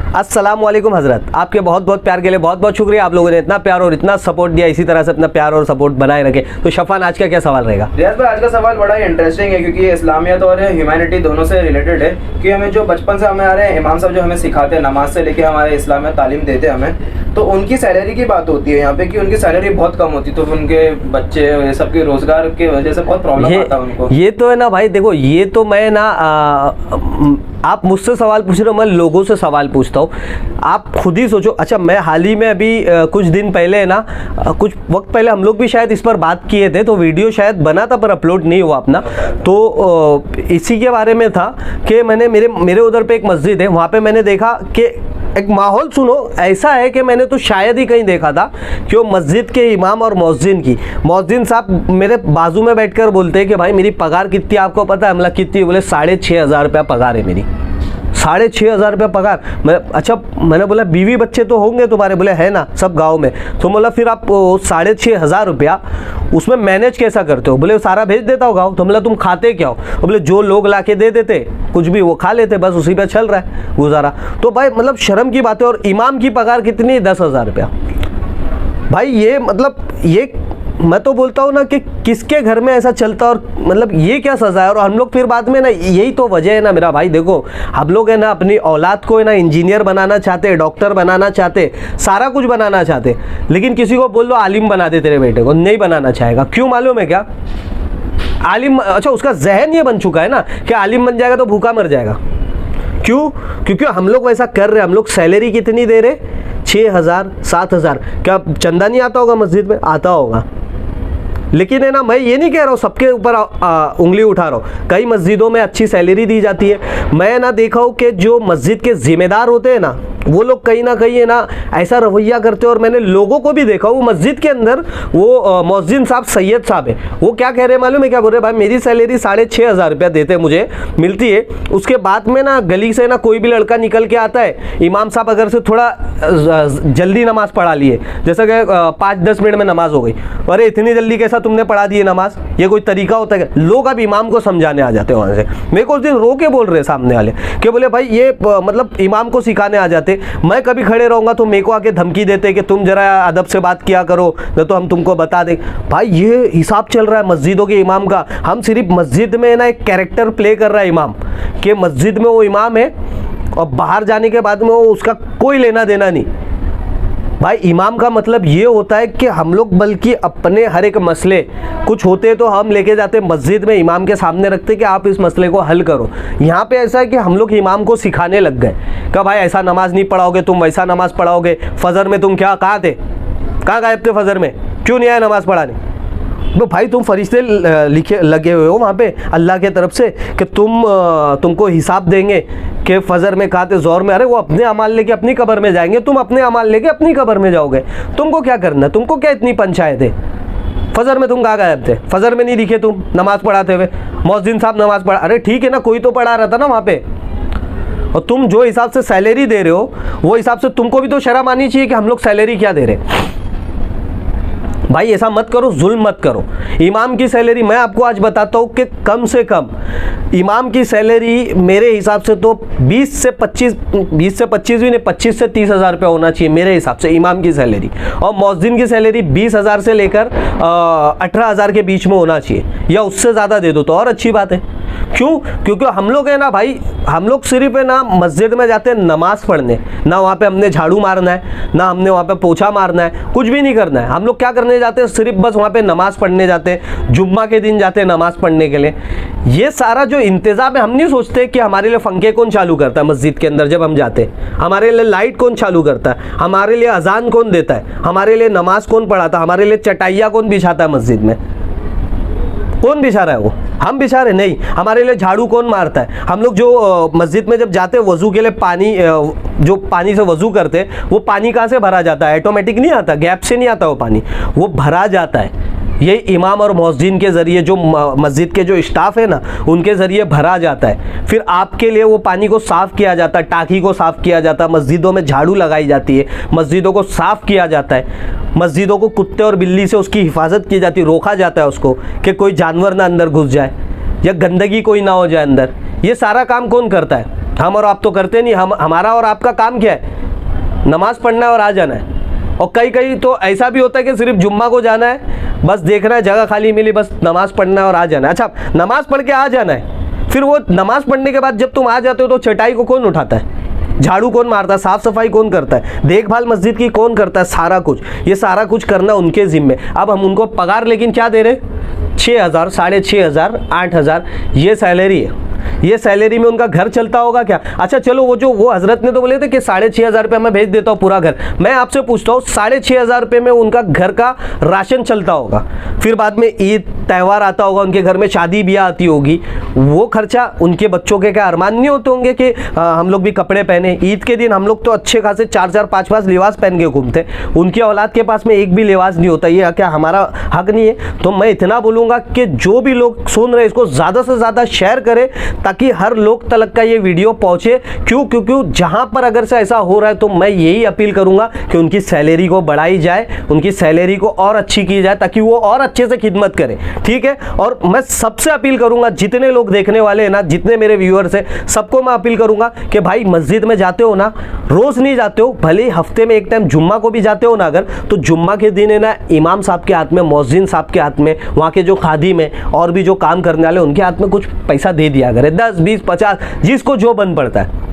अस्सलाम वालेकुम हज़रत, आपके बहुत बहुत प्यार के लिए बहुत बहुत शुक्रिया। आप लोगों ने इतना प्यार और इतना सपोर्ट दिया, इसी तरह से अपना प्यार और सपोर्ट बनाए रखें। तो शफान, आज का क्या सवाल रहेगा? रियाज भाई, आज का सवाल बड़ा ही इंटरेस्टिंग है क्योंकि ये इस्लामियत और ह्यूमैनिटी दोनों से रिलेटेड है कि हमें जो बचपन से हमें आ रहे हैं इमाम साहब जो हमें सिखाते हैं, नमाज से लेके हमारे इस्लामियत तालीम देते हैं हमें, तो उनकी सैलरी की बात होती है यहाँ पे कि उनकी सैलरी बहुत कम होती है, तो उनके बच्चे ये सब के रोजगार की वजह से बहुत प्रॉब्लम आता है उनको। ये तो है ना भाई, देखो ये तो मैं ना आप मुझसे सवाल पूछ रहे हो, मैं लोगों से सवाल पूछता हूँ। आप खुद ही सोचो। अच्छा, मैं हाल ही में अभी कुछ दिन पहले ना कुछ वक्त पहले हम लोग भी शायद इस पर बात किए थे, तो वीडियो शायद बना था पर अपलोड नहीं हुआ अपना। तो इसी के बारे में था कि मैंने मेरे उधर पे एक मस्जिद है, वहाँ पे मैंने देखा कि एक माहौल सुनो ऐसा है कि मैंने तो शायद ही कहीं देखा था कि वो मस्जिद के इमाम और मौज़िन साहब मेरे बाजू में बैठकर बोलते हैं कि भाई मेरी पगार कितनी आपको पता है? मतलब कितनी? बोले 6,500 रुपया पगार है मेरी। 6,500 रुपया पगार। मैंने बोला बीवी बच्चे तो होंगे तुम्हारे? बोले है ना, सब गांव में। तो बोला फिर आप 6,500 रुपया उसमें मैनेज कैसा करते हो? बोले सारा भेज देता हो गाँव। तो बोला तुम खाते क्या हो? बोले जो लोग ला के दे देते कुछ भी वो खा लेते, बस उसी पे चल रहा है गुजारा। तो भाई मतलब शर्म की बात है। और इमाम की पगार कितनी? 10,000 रुपया। भाई ये मतलब ये मैं तो बोलता हूँ ना कि किसके घर में ऐसा चलता, और मतलब ये क्या सज़ा है? और हम लोग फिर बाद में ना, यही तो वजह है ना मेरा भाई। देखो हम लोग है ना अपनी औलाद को है ना इंजीनियर बनाना चाहते, डॉक्टर बनाना चाहते, सारा कुछ बनाना चाहते, लेकिन किसी को बोल दो आलिम बना दे तेरे बेटे को, नहीं बनाना चाहेगा। क्यों मालूम है क्या? आलिम, अच्छा उसका जहन ये बन चुका है ना कि आलिम बन जाएगा तो भूखा मर जाएगा। क्यों? क्योंकि हम लोग वैसा कर रहे हैं। हम लोग सैलरी कितनी दे रहे? 6,000 7,000। क्या चंदा नहीं आता होगा मस्जिद में? आता होगा। लेकिन है ना, मैं ये नहीं कह रहा हूँ सबके ऊपर उंगली उठा रहा हूँ। कई मस्जिदों में अच्छी सैलरी दी जाती है। मैं ना देखा हूँ कि जो मस्जिद के जिम्मेदार होते हैं ना, वो लोग कहीं ना कहीं है ना ऐसा रवैया करते हैं। और मैंने लोगों को भी देखा, वो मस्जिद के अंदर वो मौज़िन साहब सैयद साहब है, वो क्या कह रहे हैं मालूम है? क्या बोल रहे? भाई मेरी सैलरी 6,500 रुपया देते मुझे, मिलती है। उसके बाद में ना गली से ना कोई भी लड़का निकल के आता है, इमाम साहब अगर से थोड़ा जल्दी नमाज़ पढ़ा लिए, जैसा कि 5-10 मिनट में नमाज हो गई, अरे इतनी जल्दी कैसा तुमने पढ़ा दी है नमाज? ये कोई तरीका होता है? लोग अब इमाम को समझाने आ जाते हैं वहाँ से। मेरे को उस दिन रो के बोल रहे सामने वाले कि बोले भाई ये मतलब इमाम को सिखाने आ जाते। मैं कभी खड़े रहूँगा तो मेरे को आके धमकी देते कि तुम जरा अदब से बात किया करो, नहीं तो हम तुमको बता दें। भाई ये हिसाब चल रहा है मस्जिदों के इमाम का। हम सिर्फ मस्जिद में ना एक कैरेक्टर प्ले कर रहा है इमाम, कि मस्जिद में वो इमाम है और बाहर जाने के बाद में वो उसका कोई लेना देना नहीं। भाई इमाम का मतलब ये होता है कि हम लोग बल्कि अपने हर एक मसले कुछ होते तो हम लेके जाते मस्जिद में, इमाम के सामने रखते कि आप इस मसले को हल करो। यहाँ पे ऐसा है कि हम लोग इमाम को सिखाने लग गए कि भाई ऐसा नमाज नहीं पढ़ाओगे तुम, वैसा नमाज पढ़ाओगे। फजर में तुम कहाँ थे? कहाँ गायब थे फजर में? क्यों नहीं आए नमाज पढ़ाने? तो भाई तुम फरिश्ते लिखे लगे हुए हो वहाँ पे अल्लाह के तरफ से कि तुमको हिसाब देंगे कि फजर में कहा थे, ज़ोर में। अरे वो अपने अमाल लेके अपनी कब्र में जाएंगे, तुम अपने अमाल लेके अपनी कब्र में जाओगे। तुमको क्या करना? तुमको क्या इतनी पंचायत है? फजर में तुम कहाँ गायब थे? फजर में नहीं दिखे तुम नमाज़ पढ़ाते हुए। मौज़िन साहब नमाज़ पढ़ा, अरे ठीक है ना, कोई तो पढ़ा रहा था ना वहाँ पे। और तुम जो हिसाब से सैलरी दे रहे हो वो हिसाब से तुमको भी तो शर्म आनी चाहिए कि हम लोग सैलरी क्या दे रहे हैं। भाई ऐसा मत करो, जुल्म मत करो। इमाम की सैलरी मैं आपको आज बताता हूँ कि कम से कम इमाम की सैलरी मेरे हिसाब से तो 20 से 25 भी नहीं, 25 से 30,000 रुपया होना चाहिए मेरे हिसाब से इमाम की सैलरी। और मौज़िन की सैलरी 20,000 से लेकर 18,000 के बीच में होना चाहिए, या उससे ज़्यादा दे दो तो और अच्छी बात है। क्यों? क्योंकि हम लोग है ना भाई, हम लोग सिर्फ है ना मस्जिद में जाते हैं नमाज़ पढ़ने, ना वहाँ पे हमने झाड़ू मारना है, ना हमने वहाँ पे पोछा मारना है, कुछ भी नहीं करना है। हम लोग क्या करने जाते हैं? सिर्फ बस वहाँ पे नमाज़ पढ़ने जाते हैं। जुम्मा के दिन जाते हैं नमाज़ पढ़ने के लिए। ये सारा जो इंतज़ाम है, हम नहीं सोचते कि हमारे लिए पंखे कौन चालू करता है मस्जिद के अंदर जब हम जाते हैं, हमारे लिए लाइट कौन चालू करता है, हमारे लिए अजान कौन देता है, हमारे लिए नमाज़ कौन पढ़ाता है, हमारे लिए चटाइयाँ कौन बिछाता है मस्जिद में? कौन बिछा रहा है? वो हम बिछा रहे नहीं। हमारे लिए झाड़ू कौन मारता है? हम लोग जो मस्जिद में जब जाते हैं वज़ू के लिए, पानी जो पानी से वज़ू करते हैं, वो पानी कहाँ से भरा जाता है? ऑटोमेटिक नहीं आता, गैप से नहीं आता वो पानी, वो भरा जाता है। ये इमाम और मौज़िन के ज़रिए, जो मस्जिद के जो स्टाफ है ना, उनके ज़रिए भरा जाता है। फिर आपके लिए वो पानी को साफ़ किया जाता है, टाँकी को साफ़ किया जाता है, मस्जिदों में झाड़ू लगाई जाती है, मस्जिदों को साफ़ किया जाता है, मस्जिदों को कुत्ते और बिल्ली से उसकी हिफाजत की जाती है, रोका जाता है उसको कि कोई जानवर ना अंदर घुस जाए या गंदगी कोई ना हो जाए अंदर। ये सारा काम कौन करता है? हम और आप तो करते नहीं, हमारा और आपका काम क्या है? नमाज़ पढ़ना है और आ जाना है। और कई कई तो ऐसा भी होता है कि सिर्फ जुम्मा को जाना है, बस देखना है जगह खाली मिली, बस नमाज़ पढ़ना है और आ जाना है। अच्छा, नमाज़ पढ़ के आ जाना है, फिर वो नमाज़ पढ़ने के बाद जब तुम आ जाते हो तो चटाई को कौन उठाता है? झाड़ू कौन मारता है? साफ़ सफाई कौन करता है? देखभाल मस्जिद की कौन करता है? सारा कुछ, ये सारा कुछ करना उनके ज़िम्मे। अब हम उनको पगार लेकिन क्या दे रहे? 6,000, 6,500, 8,000 ये सैलरी है। ये सैलरी में उनका घर चलता होगा क्या? अच्छा चलो, वो हजरत ने तो बोले थे कि 6,500 रुपये मैं भेज देता हूँ पूरा घर। मैं आपसे पूछता हूँ, 6,500 रुपये में उनका घर का राशन चलता होगा, फिर बाद में ईद त्यौहार आता होगा, उनके घर में शादी ब्याह आती होगी, वो खर्चा उनके बच्चों के क्या अरमान नहीं होते होंगे कि हम लोग भी कपड़े पहने? ईद के दिन हम लोग तो अच्छे खासे 4-4, 5-5 लिबास पहन के घूमते, उनकी औलाद के पास में एक भी लिबास नहीं होता। ये क्या हमारा हक नहीं है? तो मैं इतना बोलूँगा कि जो भी लोग सुन रहे हैं इसको ज़्यादा से ज़्यादा शेयर करें ताकि हर लोग तक का ये वीडियो पहुंचे। क्यों? जहां पर अगर से ऐसा हो रहा है तो मैं यही अपील करूंगा कि उनकी सैलरी को बढ़ाई जाए, उनकी सैलरी को और अच्छी की जाए ताकि वो और अच्छे से खिदमत करें, ठीक है? और मैं सबसे अपील करूंगा, जितने लोग देखने वाले हैं ना, जितने मेरे व्यूअर्स हैं, सबको मैं अपील करूंगा कि भाई मस्जिद में जाते हो ना, रोज़ नहीं जाते हो, भले ही हफ्ते में एक टाइम जुम्मा को भी जाते हो ना अगर, तो जुम्मा के दिन है ना इमाम साहब के हाथ में, मौज़िन साहब के हाथ में, वहाँ के जो खादिम है और भी जो काम करने वाले उनके हाथ में कुछ पैसा दे दिया करें, 10, 20, 50, जिसको जो बन पड़ता है।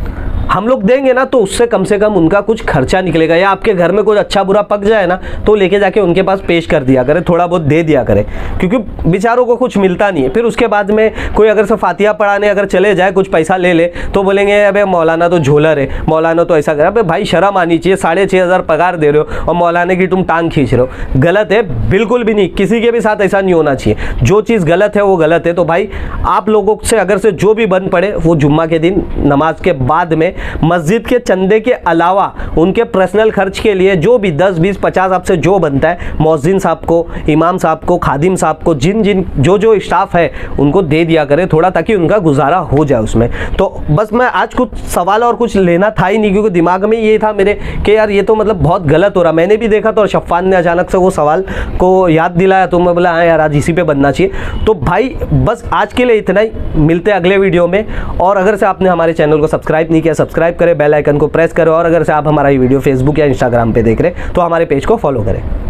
हम लोग देंगे ना तो उससे कम से कम उनका कुछ खर्चा निकलेगा। या आपके घर में कुछ अच्छा बुरा पक जाए ना तो लेके जाके उनके पास पेश कर दिया करें, थोड़ा बहुत दे दिया करें, क्योंकि बेचारों को कुछ मिलता नहीं है। फिर उसके बाद में कोई अगर से फातिहा पढ़ाने अगर चले जाए, कुछ पैसा ले ले तो बोलेंगे अबे मौलाना तो झोलर है, मौलाना तो ऐसा करे। अबे भाई शर्म आनी चाहिए, 6,500 पगार दे रहे हो और मौलाना की तुम टांग खींच रहे हो, गलत है, बिल्कुल भी नहीं। किसी के भी साथ ऐसा नहीं होना चाहिए। जो चीज़ गलत है वो गलत है। तो भाई आप लोगों से अगर से जो भी बन पड़े वो जुम्मा के दिन नमाज के बाद में मस्जिद के चंदे के अलावा उनके पर्सनल खर्च के लिए जो भी 10, 20, 50 आपसे जो बनता है, मौज़िन साहब को, इमाम साहब को, खादिम साहब को, जो स्टाफ है उनको दे दिया करें थोड़ा, ताकि उनका गुजारा हो जाए उसमें। तो बस मैं आज कुछ सवाल और कुछ लेना था ही नहीं, क्योंकि दिमाग में ये था मेरे कि यार ये तो मतलब बहुत गलत हो रहा। मैंने भी देखा तो शफ़ान ने अचानक से वो सवाल को याद दिलाया तो मैं बोला हाँ यार आज इसी पे बनना चाहिए। तो भाई बस आज के लिए इतना ही, मिलते हैं अगले वीडियो में। और अगर से आपने हमारे चैनल को सब्सक्राइब नहीं किया, सब्सक्राइब करें, बेल आइकन को प्रेस करें। और अगर से आप हमारा ये वीडियो फेसबुक या इंस्टाग्राम पे देख रहे हैं तो हमारे पेज को फॉलो करें।